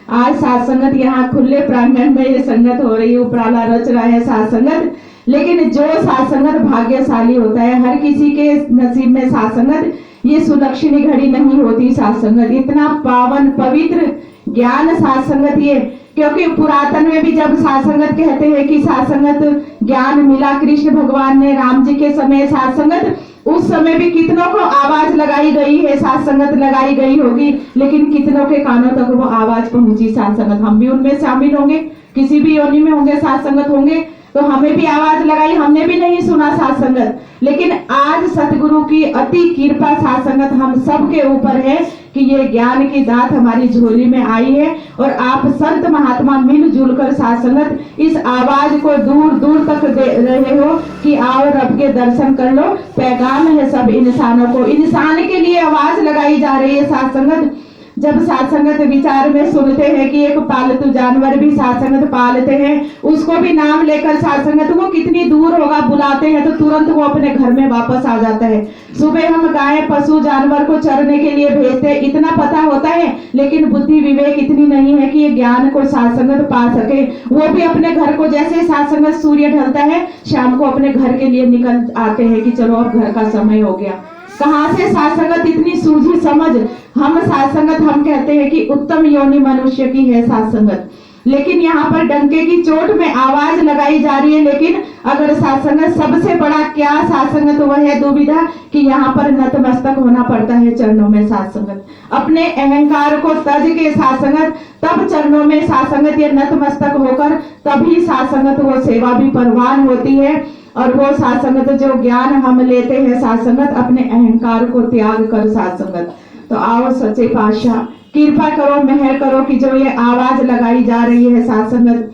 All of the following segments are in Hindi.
आज सात संगत यहाँ खुले प्रांगण में ये संगत हो रही है, उपराला रच रहा है सात संगत। लेकिन जो सात संगत भाग्यशाली होता है, हर किसी के नसीब में सात संगत, ये सुलक्षणी घड़ी नहीं होती सात संगत। इतना पावन पवित्र ज्ञान सात संगत ये, क्योंकि पुरातन में भी जब सात संगत कहते हैं कि सात संगत ज्ञान मिला कृष्ण भगवान ने राम जी के समय सात संगत, उस समय भी कितनों को आवाज लगाई गई है, सात संगत लगाई गई होगी, लेकिन कितनों के कानों तक वो आवाज पहुंची सात संगत। हम भी उनमें शामिल होंगे, किसी भी योनि में होंगे, सात संगत होंगे, तो हमें भी आवाज लगाई, हमने भी नहीं सुना सात संगत। लेकिन आज सतगुरु की अति कृपा सात संगत हम सब के ऊपर है कि ये ज्ञान की दात हमारी झोली में आई है, और आप संत महात्मा मिलजुल कर सात संगत इस आवाज को दूर दूर तक दे रहे हो कि आओ रब के दर्शन कर लो। पैगाम है सब इंसानों को, इंसान के लिए आवाज लगाई जा रही है सात संगत। जब सात संगत विचार में सुनते हैं कि एक पालतू जानवर भी सात संगत पालते हैं, उसको भी नाम लेकर सात संगत, वो कितनी दूर होगा बुलाते हैं तो तुरंत वो अपने घर में वापस आ जाता है। सुबह हम गाय पशु जानवर को चरने के लिए भेजते हैं, इतना पता होता है, लेकिन बुद्धि विवेक इतनी नहीं है कि ये ज्ञान को सात संगत पा सके। वो भी अपने घर को, जैसे सात संगत सूर्य ढलता है शाम को अपने घर के लिए निकल आते हैं कि चलो अब घर का समय हो गया। कहाँ से सात संगत इतनी सूझी समझ। हम सात संगत हम कहते हैं कि उत्तम योनि मनुष्य की है सात संगत, लेकिन यहाँ पर डंके की चोट में आवाज लगाई जा रही है। लेकिन अगर सात संगत सबसे बड़ा क्या सात संगत वह है दुविधा कि यहाँ पर नतमस्तक होना पड़ता है चरणों में सात संगत। अपने अहंकार को तज के सात संगत, तब चरणों में सात संगत ये नतमस्तक होकर तभी सात संगत वो सेवा भी परवान होती है। और वो सात संगत जो ज्ञान हम लेते हैं सात संगत, अपने अहंकार को त्याग कर सात संगत। तो आओ सच्चे पातशाह कृपा करो, मेहर करो कि जो ये आवाज लगाई जा रही है सात संगत।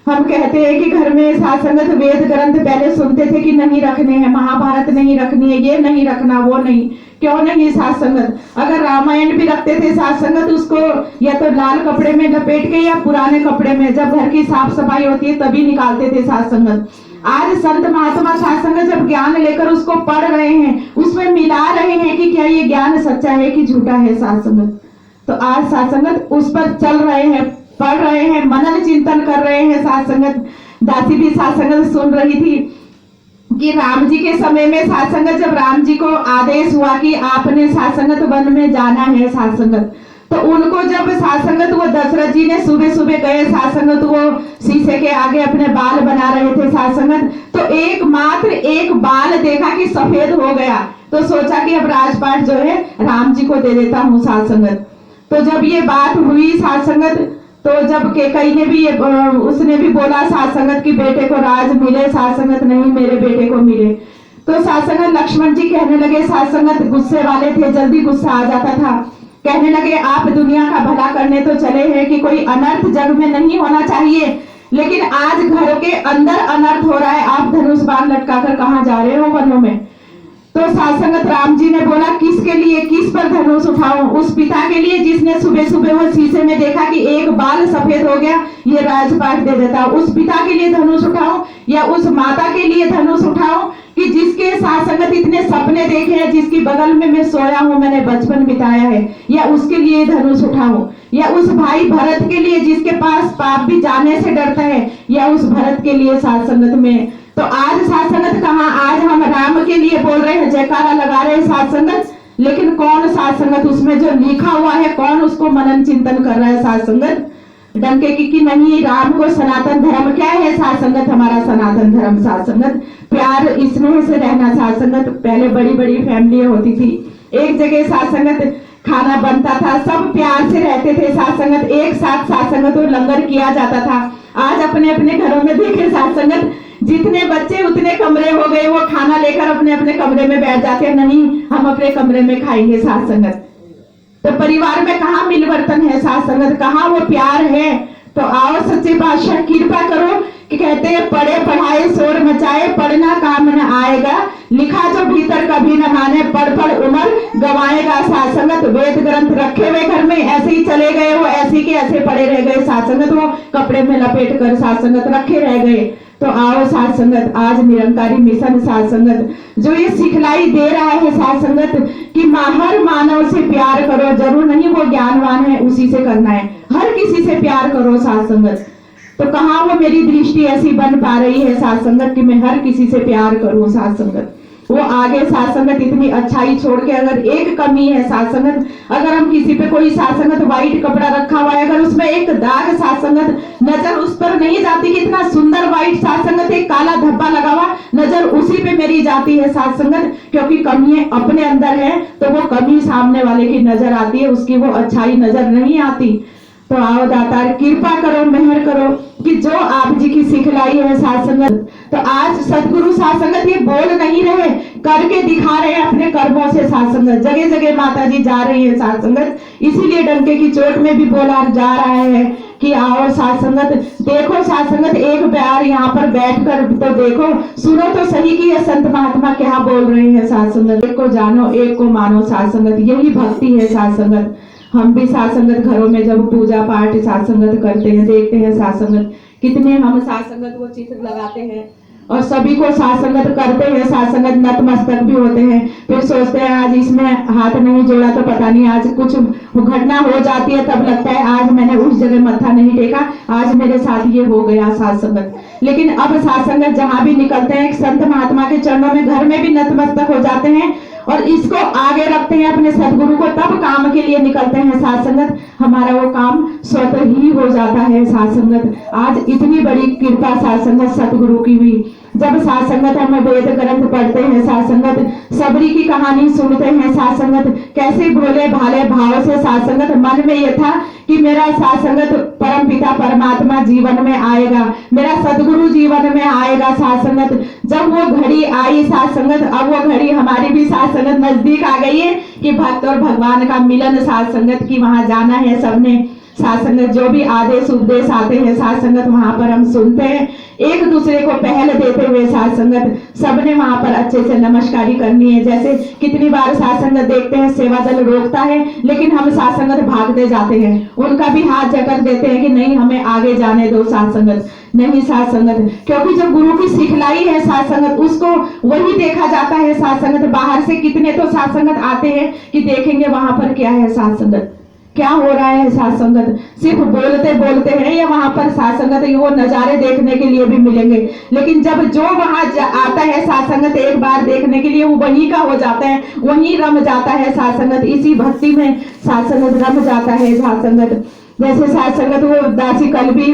हम कहते हैं कि घर में सात संगत वेद ग्रंथ पहले सुनते थे कि नहीं रखने हैं, महाभारत नहीं रखनी है, ये नहीं रखना, वो नहीं। क्यों नहीं सात संगत? अगर रामायण भी रखते थे सात संगत, उसको या तो लाल कपड़े में लपेट के या पुराने कपड़े में, जब घर की साफ सफाई होती है तभी निकालते थे सात संगत। आज संत महात्मा सात संगत जब ज्ञान लेकर उसको पढ़ रहे हैं, उसमें मिला रहे हैं कि क्या ये ज्ञान सच्चा है कि झूठा है सात संगत। तो आज सात संगत उस पर चल रहे हैं, पढ़ रहे हैं, मनन चिंतन कर रहे हैं सात संगत। दासी भी सात संगत सुन रही थी कि राम जी के समय में सात संगत, जब राम जी को आदेश हुआ कि आपने सात संगत वन में जाना है सात संगत, तो उनको जब सात संगत वो दशरथ जी ने सुबह सुबह गए सात संगत, वो शीशे के आगे अपने बाल बना रहे थे सात संगत, तो एकमात्र एक बाल देखा कि सफेद हो गया, तो सोचा कि अब राजपाट जो है राम जी को दे देता हूँ सात संगत। तो जब ये बात हुई सात संगत, तो जब केकई ने भी उसने भी बोला सात संगत की बेटे को राज मिले, सात संगत नहीं मेरे बेटे को मिले। तो सात संगत लक्ष्मण जी कहने लगे, सात संगत गुस्से वाले थे, जल्दी गुस्सा आ जाता था, कहने लगे आप दुनिया का भला करने तो चले हैं कि कोई अनर्थ जग में नहीं होना चाहिए, लेकिन आज घर के अंदर अनर्थ हो रहा है, आप धनुष बाण लटकाकर कहाँ जा रहे हो वनों में। तो सात संगत राम जी ने बोला किसके लिए, किस पर धनुष उठाऊं? उस पिता के लिए जिसने सुबह सुबह वो शीशे में देखा कि एक बाल सफेद हो गया, ये राजपाट दे देता। उस पिता के लिए धनुष उठाऊं या उस माता के लिए धनुष उठाऊं कि जिसके साथ संगत इतने सपने देखे हैं, जिसकी बगल में मैं सोया हूं, मैंने बचपन बिताया है, या उसके लिए धनुष उठाऊं, या उस भाई भरत के लिए जिसके पास पाप भी जाने से डरता है, या उस भरत के लिए साथ संगत में। तो आज साथ संगत कहाँ? आज हम राम के लिए बोल रहे हैं, जयकारा लगा रहे हैं साथ संगत, लेकिन कौन साथ संगत उसमें जो लिखा हुआ है कौन उसको मनन चिंतन कर रहा है साथ संगत? डंके की नहीं, राम को सनातन धर्म क्या है साथ संगत? हमारा सनातन धर्म साथ संगत प्यार स्नेह से रहना साथ संगत। पहले बड़ी बड़ी फैमिली होती थी, एक जगह साथ संगत खाना बनता था, सब प्यार से रहते थे साथ संगत, एक साथ संगत और लंगर किया जाता था। आज अपने अपने घरों में देखे साथ संगत, जितने बच्चे उतने कमरे हो गए, वो खाना लेकर अपने अपने कमरे में बैठ जाते हैं, नहीं हम अपने कमरे में खाएंगे साथ संगत। तो परिवार में कहाँ मिलवर्तन है साथ संगत, कहाँ वो प्यार है? तो आओ सच्चे पातशाह कृपा करो कि कहते हैं पढ़े पढ़ाए शोर मचाए पढ़ना काम न आएगा, लिखा जो भीतर कभी न माने पढ़ पढ़ उम्र गवाएगा। साथ संगत वेद ग्रंथ रखे हुए घर में ऐसे ही चले गए, वो ऐसे के ऐसे पड़े रह गए। साथ संगत वो कपड़े में लपेट कर साथ संगत रखे रह गए। तो आओ साथ संगत, आज निरंकारी मिशन साथ संगत जो ये सिखलाई दे रहा है साथ संगत कि हर मानव से प्यार करो। जरूर नहीं वो ज्ञानवान है उसी से करना है, हर किसी से प्यार करो साथ संगत। तो कहाँ वो मेरी दृष्टि ऐसी बन पा रही है साथ संगत कि मैं हर किसी से प्यार करूं साथ संगत। वो आगे साथ संगत इतनी अच्छाई छोड़ के अगर एक कमी है साथ संगत, अगर हम किसी पे कोई साथ संगत व्हाइट कपड़ा रखा हुआ है, अगर उसमें एक दाग साथ संगत नजर उस पर नहीं जाती कि इतना सुंदर व्हाइट साथ संगत एक काला धब्बा लगा हुआ, नजर उसी पे मेरी जाती है साथ संगत, क्योंकि कमियां अपने अंदर है तो वो कमी सामने वाले की नजर आती है, उसकी वो अच्छाई नजर नहीं आती। तो आओ दातार कृपा करो, मेहर करो कि जो आप जी की सिखलाई है साथ संगत, तो आज सदगुरु साथ संगत ये बोल नहीं रहे, करके दिखा रहे हैं अपने कर्मों से साथ संगत। जगह जगह माता जी जा रही है साथ संगत, इसीलिए डंके की चोट में भी बोला जा रहा है कि आओ साथ संगत, देखो साथ संगत एक प्यार यहाँ पर बैठ कर तो देखो, सुनो तो सही कि ये संत महात्मा क्या बोल रहे हैं साथ संगत। एक को जानो एक को मानो साथ संगत, यही भक्ति है साथ संगत। हम भी साथ संगत घरों में जब पूजा पाठ साथ संगत करते हैं, देखते हैं साथ संगत कितने हम साथ संगत वो चित्र लगाते हैं और सभी को साथ संगत करते हैं साथ संगत, नतमस्तक भी होते हैं। फिर सोचते हैं आज इसमें हाथ नहीं जोड़ा तो पता नहीं आज कुछ घटना हो जाती है, तब लगता है आज मैंने उस जगह मत्था नहीं टेका, आज मेरे साथ ये हो गया साथ संगत। लेकिन अब साथ संगत जहां भी निकलते हैं संत महात्मा के चरणों में, घर में भी नतमस्तक हो जाते हैं और इसको आगे रखते हैं अपने सदगुरु को, तब काम के लिए निकलते हैं साथ संगत। हमारा वो काम स्वतः ही हो जाता है साथ संगत। आज इतनी बड़ी कृपा साथ संगत सदगुरु की हुई, जब साथ संगत हम वेद ग्रंथ पढ़ते हैं साथ संगत, सबरी की कहानी सुनते हैं साथ संगत, कैसे भोले भाले भाव से साथ संगत मन में यह था कि मेरा साथ संगत परम पिता परमात्मा जीवन में आएगा, मेरा सदगुरु जीवन में आएगा साथ संगत। जब वो घड़ी आई साथ संगत, अब वो घड़ी हमारी भी साथ संगत नजदीक आ गई है कि भक्त और भगवान का मिलन साथ संगत की वहां जाना है सबने साथ संगत। जो भी आदेश उपदेश आते हैं साथ संगत वहां पर हम सुनते हैं, एक दूसरे को पहल देते हुए साथ संगत सबने वहां पर अच्छे से नमस्कारी करनी है। जैसे कितनी बार साथ संगत देखते हैं सेवा दल रोकता है लेकिन हम साथ संगत भागते जाते हैं, उनका भी हाथ जकड़ देते हैं कि नहीं हमें आगे जाने दो साथ संगत, नहीं साथ संगत, क्योंकि जो गुरु की सिखलाई है साथ संगत उसको वही देखा जाता है साथ संगत। बाहर से कितने तो साथ संगत आते हैं कि देखेंगे वहां पर क्या है साथ संगत, क्या हो रहा है साथ संगत, सिर्फ बोलते बोलते हैं या वहां पर साथ संगत वो नजारे देखने के लिए भी मिलेंगे। लेकिन जब जो वहां आता है साथ संगत एक बार देखने के लिए, वो वहीं का हो जाता है, वहीं रम जाता है साथ संगत, इसी भक्ति में साथ संगत रम जाता है साथ संगत। जैसे साथ संगत वो दासी कल भी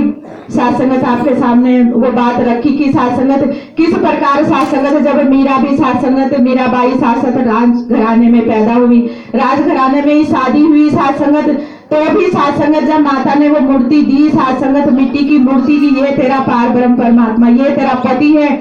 साथ संगत आपके सामने वो बात रखी कि साथ संगत किस प्रकार साथ संगत, जब मीरा भी साथ संगत, मीराबाई साथ संगत राज घराने में पैदा हुई, राज घराने में ही शादी हुई साथ संगत, तो भी साथ संगत जब माता ने वो मूर्ति दी साथ संगत, मिट्टी की मूर्ति की, ये तेरा पार ब्रह्म परमात्मा, ये तेरा पति है।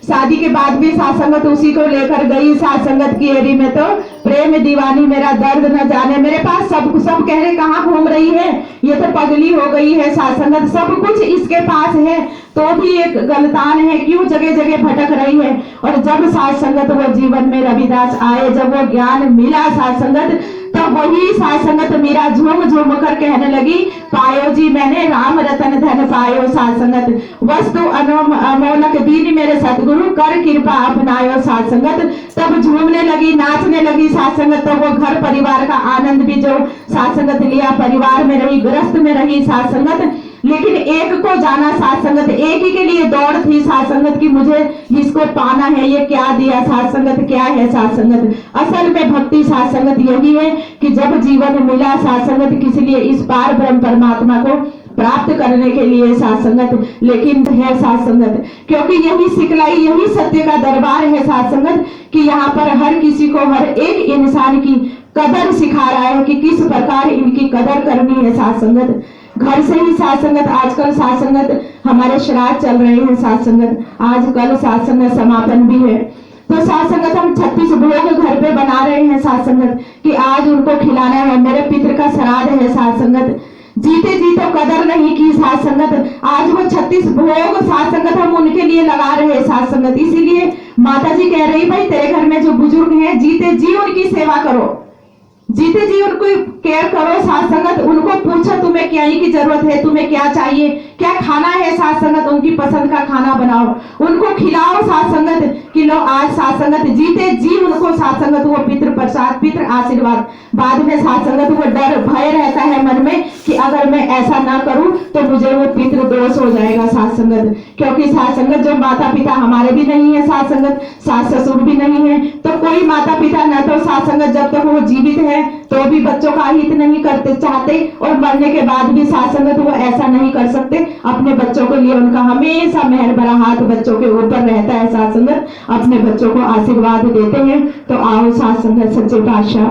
शादी के बाद भी साथ संगत उसी को लेकर गई साथ संगत की एरी में, तो प्रेम दीवानी मेरा दर्द न जाने, मेरे पास सब कह रहे कहाँ घूम रही है, ये तो पगली हो गई है साथ संगत, सब कुछ इसके पास है तो भी एक गलतान है, क्यों जगह जगह भटक रही है। और जब साथ संगत वो जीवन में रविदास आए, जब वो ज्ञान मिला साथ संगत, तब वही साथ संगत मीरा झूम झूम कर कहने लगी, पायो जी मैंने राम रतन धन पायो साथ संगत, वस्तु अमोलक दीन मेरे सतगुरु कर कृपा अपनायो साथ संगत। तब झूमने लगी, नाचने लगी साथ संगत, तब वो घर परिवार का आनंद भी जो साथ संगत लिया, परिवार में रही, गृहस्थ में रही साथ संगत। लेकिन एक को जाना साथ संगत, एक ही के लिए दौड़ थी साथ संगत की मुझे जिसको पाना है, ये क्या दिया साथ संगत, क्या है साथ संगत। असल में भक्ति साथ संगत यही है कि जब जीवन मिला साथ संगत किस लिए, इस पार ब्रह्म परमात्मा को प्राप्त करने के लिए साथ संगत, लेकिन है साथ संगत, क्योंकि यही सिखलाई, यही सत्य का दरबार है साथ संगत कि यहाँ पर हर किसी को, हर एक इंसान की कदर सिखा रहा है कि किस प्रकार इनकी कदर करनी है साथ संगत। घर से ही साथ संगत, आजकल साथ संगत हमारे श्राद्ध चल रहे हैं साथ संगत, आजकल साथ संगत समापन भी है, तो साथ संगत हम 36 भोग घर पे बना रहे हैं साथ संगत कि आज उनको खिलाना है, मेरे पितृ का श्राद्ध है साथ संगत। जीते जी तो कदर नहीं की साथ संगत। आज वो 36 भोग साथ संगत हम उनके लिए लगा रहे हैं साथ संगत। इसीलिए माता जी कह रही भाई तेरे घर में जो बुजुर्ग हैं जीते जी उनकी सेवा करो, जीते जी उनको केयर करो साथ संगत। उनको पूछो तुम्हें क्या ही की जरूरत है, तुम्हें क्या चाहिए, क्या खाना है साथ संगत, उनकी पसंद का खाना बनाओ, उनको खिलाओ साथ संगत कि लो आज साथ संगत जीते जी उनको साथ संगत वो पितृ प्रसाद पितृ आशीर्वाद। बाद में साथ संगत वो डर भय रहता है मन में कि अगर मैं ऐसा ना करूं तो मुझे वो पितृ दोष हो जाएगा साथ संगत। क्योंकि साथ संगत जो माता पिता हमारे भी नहीं है साथ संगत, सास ससुर भी नहीं है, तो कोई माता पिता न तो साथ संगत जब तक वो जीवित है तो भी बच्चों का हित नहीं करते चाहते, और मरने के बाद भी साथ संगत वो ऐसा नहीं कर सकते। अपने बच्चों के लिए उनका हमेशा मेहर भरा हाथ बच्चों के ऊपर रहता है साथ संगत, अपने बच्चों को आशीर्वाद देते हैं। तो आओ साथ संगत सच्चे पातशाह